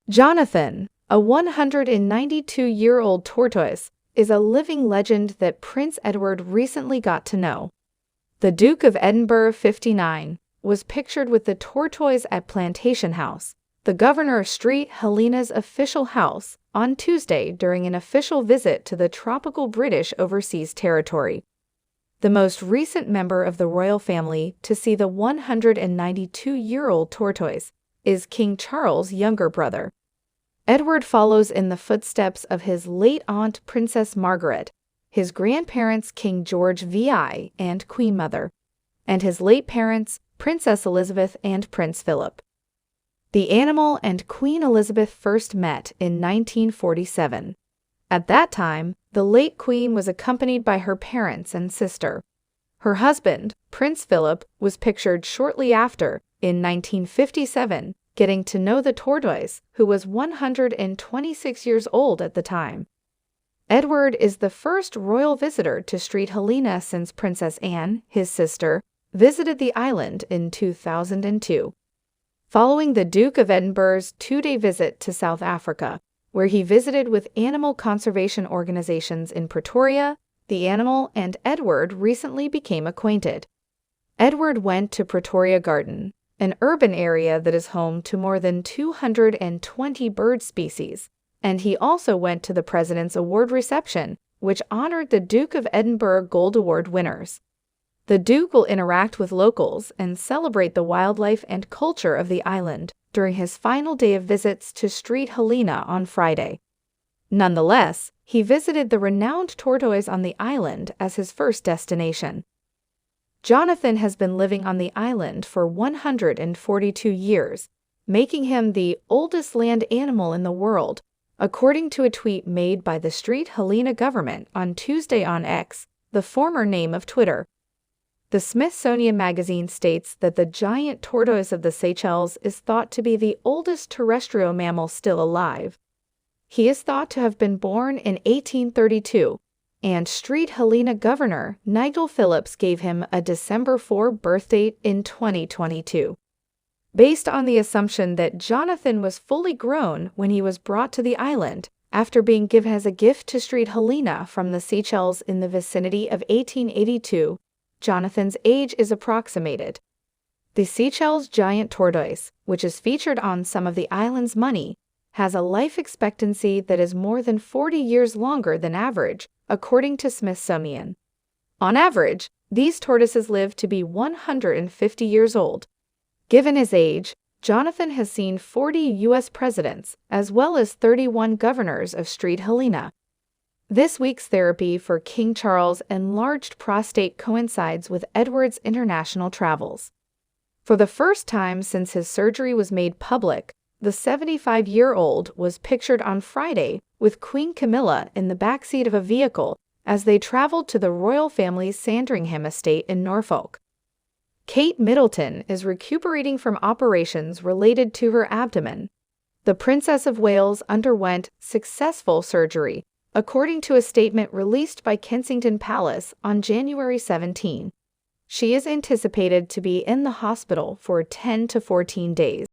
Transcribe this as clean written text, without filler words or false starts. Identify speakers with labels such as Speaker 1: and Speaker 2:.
Speaker 1: Jonathan, a 192-year-old tortoise, is a living legend that Prince Edward recently got to know. The Duke of Edinburgh, 59, was pictured with the tortoise at Plantation House, the Governor of St Helena's official house, on Tuesday during an official visit to the tropical British overseas territory. The most recent member of the royal family to see the 192-year-old tortoise is King Charles' younger brother. Edward follows in the footsteps of his late aunt Princess Margaret, his grandparents King George VI and Queen Mother, and his late parents Princess Elizabeth and Prince Philip. The animal and Queen Elizabeth first met in 1947. At that time, the late Queen was accompanied by her parents and sister. Her husband, Prince Philip, was pictured shortly after, in 1957, getting to know the tortoise, who was 126 years old at the time. Edward is the first royal visitor to St Helena since Princess Anne, his sister, visited the island in 2002. Following the Duke of Edinburgh's two-day visit to South Africa, where he visited with animal conservation organizations in Pretoria, the animal and Edward recently became acquainted. Edward went to Pretoria Garden, an urban area that is home to more than 220 bird species, and he also went to the President's Award reception, which honored the Duke of Edinburgh Gold Award winners. The Duke will interact with locals and celebrate the wildlife and culture of the island during his final day of visits to St Helena on Friday. Nonetheless, he visited the renowned tortoise on the island as his first destination. Jonathan has been living on the island for 142 years, making him the oldest land animal in the world, according to a tweet made by the St Helena government on Tuesday on X, the former name of Twitter. The Smithsonian magazine states that the giant tortoise of the Seychelles is thought to be the oldest terrestrial mammal still alive. He is thought to have been born in 1832, and St Helena Governor Nigel Phillips gave him a December 4 birthdate in 2022. Based on the assumption that Jonathan was fully grown when he was brought to the island after being given as a gift to St Helena from the Seychelles in the vicinity of 1882, Jonathan's age is approximated. The Seychelles giant tortoise, which is featured on some of the island's money, has a life expectancy that is more than 40 years longer than average, according to Smithsonian. On average, these tortoises live to be 150 years old. Given his age, Jonathan has seen 40 U.S. presidents as well as 31 governors of St Helena. This week's therapy for King Charles' enlarged prostate coincides with Edward's international travels. For the first time since his surgery was made public, the 75-year-old was pictured on Friday with Queen Camilla in the backseat of a vehicle as they traveled to the royal family's Sandringham estate in Norfolk. Kate Middleton is recuperating from operations related to her abdomen. The Princess of Wales underwent successful surgery, according to a statement released by Kensington Palace on January 17. She is anticipated to be in the hospital for 10 to 14 days.